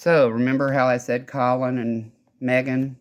So, remember how I said Colin and Megan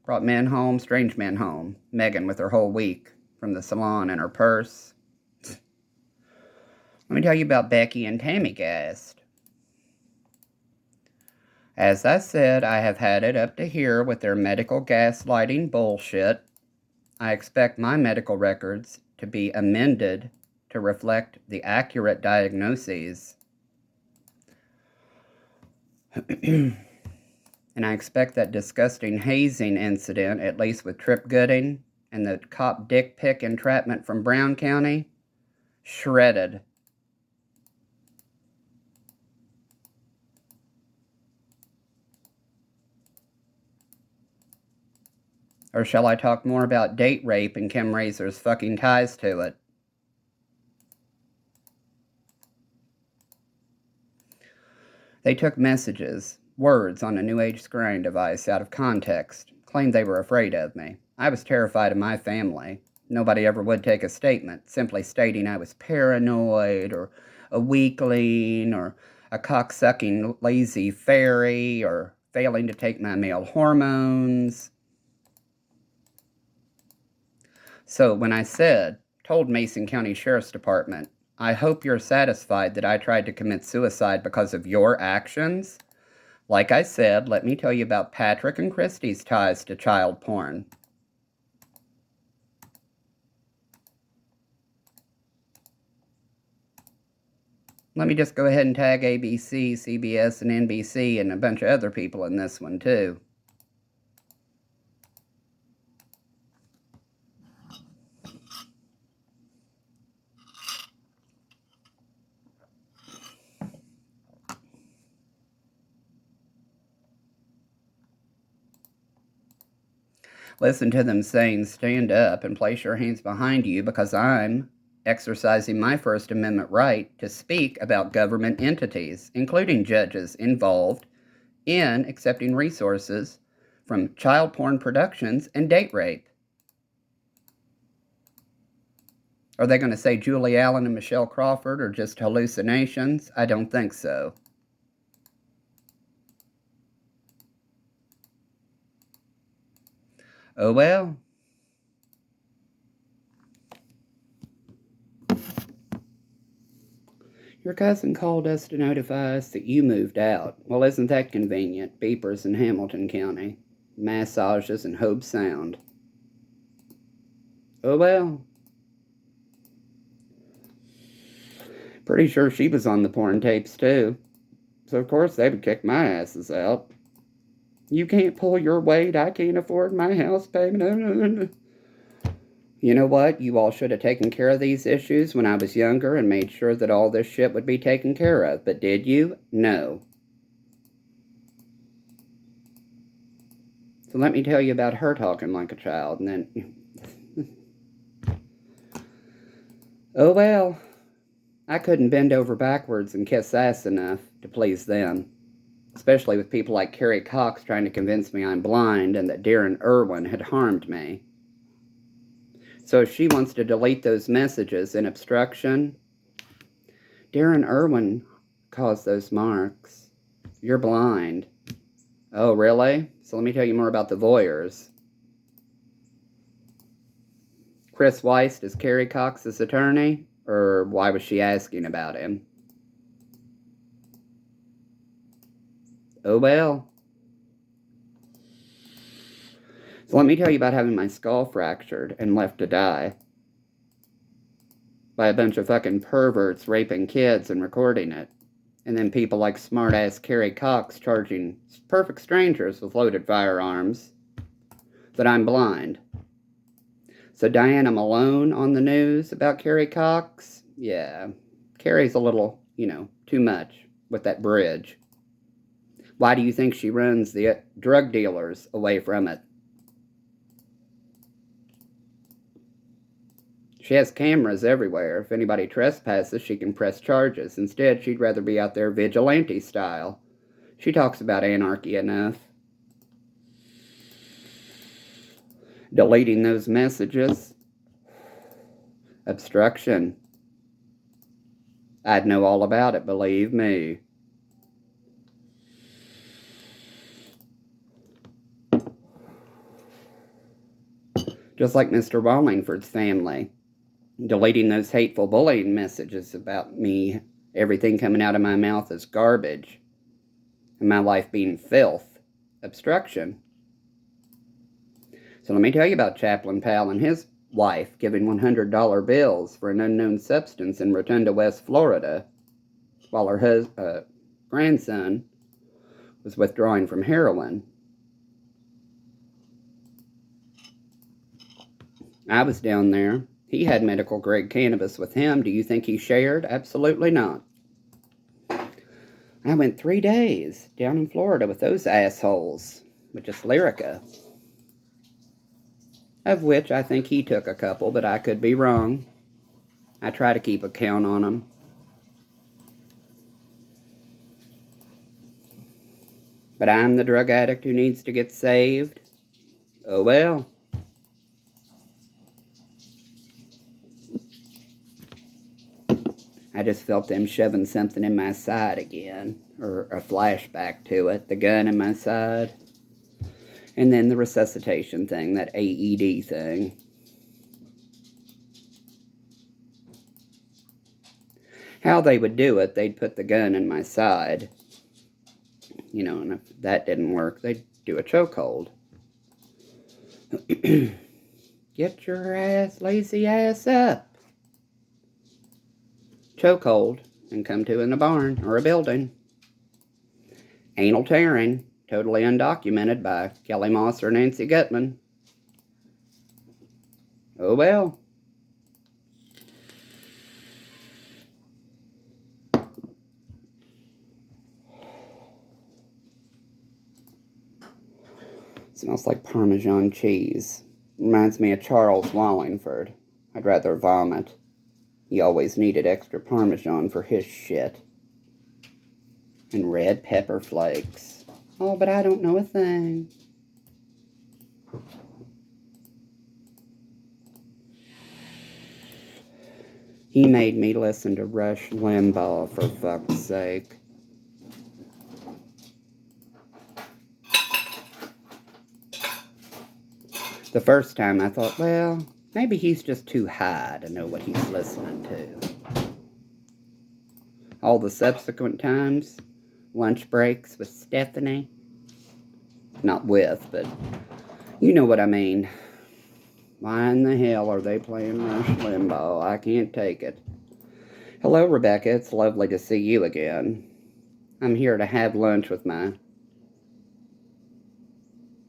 brought men home, strange men home? Megan with her whole week from the salon in her purse. Let me tell you about Becky and Tammy Gast. As I said, I have had it up to here with their medical gaslighting bullshit. I expect my medical records to be amended to reflect the accurate diagnoses. And I expect that disgusting hazing incident, at least with Trip Gooding and the cop dick pic entrapment from Brown County, shredded. Or shall I talk more about date rape and Kim Razor's fucking ties to it? They took messages, words on a New Age scrying device out of context, claimed they were afraid of me. I was terrified of my family. Nobody ever would take a statement, simply stating I was paranoid or a weakling or a cocksucking lazy fairy or failing to take my male hormones. So when I told Mason County Sheriff's Department, I hope you're satisfied that I tried to commit suicide because of your actions. Like I said, let me tell you about Patrick and Christy's ties to child porn. Let me just go ahead and tag ABC, CBS, and NBC and a bunch of other people in this one, too. Listen to them saying, stand up and place your hands behind you because I'm exercising my First Amendment right to speak about government entities, including judges involved in accepting resources from child porn productions and date rape. Are they going to say Julie Allen and Michelle Crawford are just hallucinations? I don't think so. Oh well. Your cousin called us to notify us that you moved out. Well, isn't that convenient? Beepers in Hamilton County. Massages in Hobe Sound. Oh well. Pretty sure she was on the porn tapes too. So of course they would kick my asses out. You can't pull your weight. I can't afford my house payment. You know what? You all should have taken care of these issues when I was younger and made sure that all this shit would be taken care of. But did you? No. So let me tell you about her talking like a child and then... Oh well. I couldn't bend over backwards and kiss ass enough to please them. Especially with people like Carrie Cox trying to convince me I'm blind and that Darren Irwin had harmed me. So if she wants to delete those messages in obstruction, Darren Irwin caused those marks. You're blind. Oh, really? So let me tell you more about the voyeurs. Chris Weist is Carrie Cox's attorney? Or why was she asking about him? Oh well. So let me tell you about having my skull fractured and left to die by a bunch of fucking perverts raping kids and recording it. And then people like smartass Carrie Cox charging perfect strangers with loaded firearms that I'm blind. So Diana Malone on the news about Carrie Cox? Yeah, Carrie's a little, too much with that bridge. Why do you think she runs the drug dealers away from it? She has cameras everywhere. If anybody trespasses, she can press charges. Instead, she'd rather be out there vigilante style. She talks about anarchy enough. Deleting those messages. Obstruction. I'd know all about it, believe me. Just like Mr. Wallingford's family, deleting those hateful bullying messages about me, everything coming out of my mouth is garbage, and my life being filth, obstruction. So let me tell you about Chaplain Powell and his wife giving $100 bills for an unknown substance in Rotunda, West Florida, while her grandson was withdrawing from heroin. I was down there. He had medical grade cannabis with him. Do you think he shared? Absolutely not. I went 3 days down in Florida with those assholes, with just Lyrica. Of which I think he took a couple, but I could be wrong. I try to keep a count on them. But I'm the drug addict who needs to get saved. Oh well. I just felt them shoving something in my side again, or a flashback to it, the gun in my side. And then the resuscitation thing, that AED thing. How they would do it, they'd put the gun in my side. You know, and if that didn't work, they'd do a chokehold. Get your lazy ass up. Chokehold and come to in a barn or a building. Anal tearing, totally undocumented by Kelly Moss or Nancy Gutman. Oh well. Smells like Parmesan cheese. Reminds me of Charles Wallingford. I'd rather vomit. He always needed extra Parmesan for his shit. And red pepper flakes. Oh, but I don't know a thing. He made me listen to Rush Limbaugh, for fuck's sake. The first time I thought, well, maybe he's just too high to know what he's listening to. All the subsequent times, lunch breaks with Stephanie. Not with, but you know what I mean. Why in the hell are they playing Rush Limbaugh? I can't take it. Hello, Rebecca. It's lovely to see you again. I'm here to have lunch with my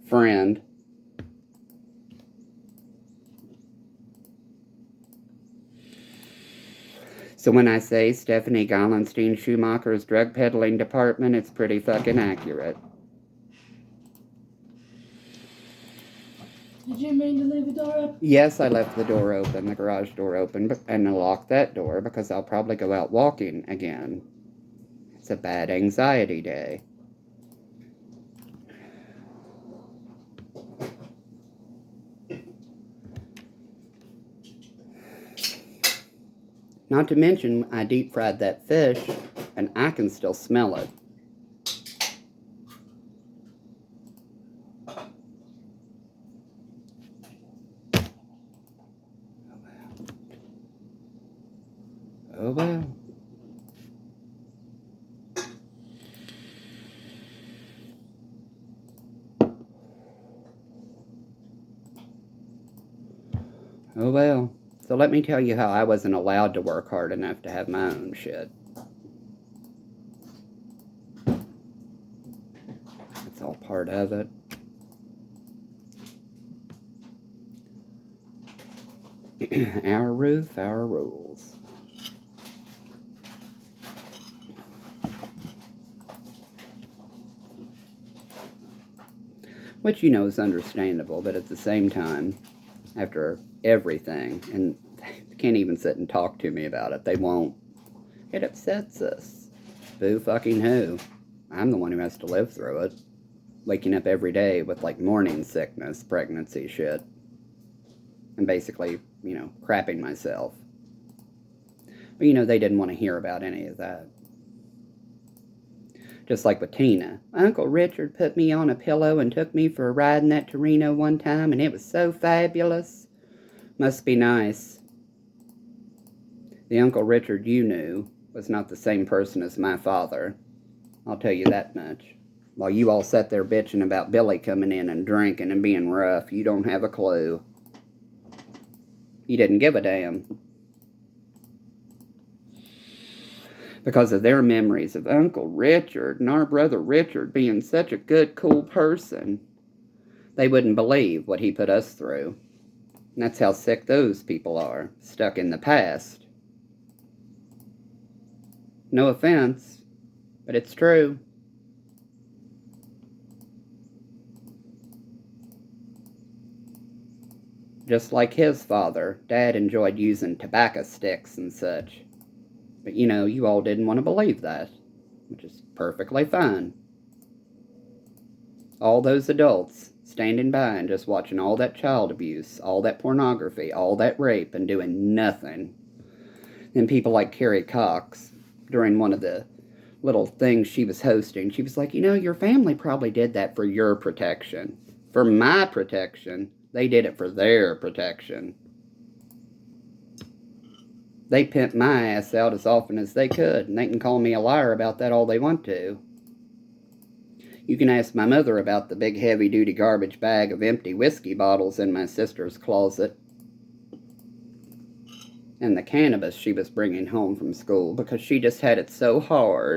friend. So when I say Stephanie Gallenstein Schumacher's drug peddling department, it's pretty fucking accurate. Did you mean to leave the door open? Yes, I left the door open, the garage door open, and I locked that door because I'll probably go out walking again. It's a bad anxiety day. Not to mention, I deep fried that fish, and I can still smell it. Oh well. Oh well. So let me tell you how I wasn't allowed to work hard enough to have my own shit. It's all part of it. Our roof, our rules. Which, you know, is understandable, but at the same time, after everything, and they can't even sit and talk to me about it. They won't. It upsets us. Boo fucking who. I'm the one who has to live through it. Waking up every day with, like, morning sickness, pregnancy shit. And basically, you know, crapping myself. But, you know, they didn't want to hear about any of that. Just like with Tina. Uncle Richard put me on a pillow and took me for a ride in that Torino one time, and it was so fabulous. Must be nice. The Uncle Richard you knew was not the same person as my father. I'll tell you that much. While you all sat there bitching about Billy coming in and drinking and being rough, you don't have a clue. You didn't give a damn. Because of their memories of Uncle Richard and our brother Richard being such a good, cool person, they wouldn't believe what he put us through. And that's how sick those people are, stuck in the past. No offense, but it's true. Just like his father, Dad enjoyed using tobacco sticks and such. But you all didn't want to believe that, which is perfectly fine. All those adults standing by and just watching all that child abuse, all that pornography, all that rape, and doing nothing. And people like Carrie Cox, during one of the little things she was hosting, she was like, your family probably did that for your protection. For my protection. They did it for their protection. They pimped my ass out as often as they could, and they can call me a liar about that all they want to. You can ask my mother about the big heavy-duty garbage bag of empty whiskey bottles in my sister's closet, and the cannabis she was bringing home from school because she just had it so hard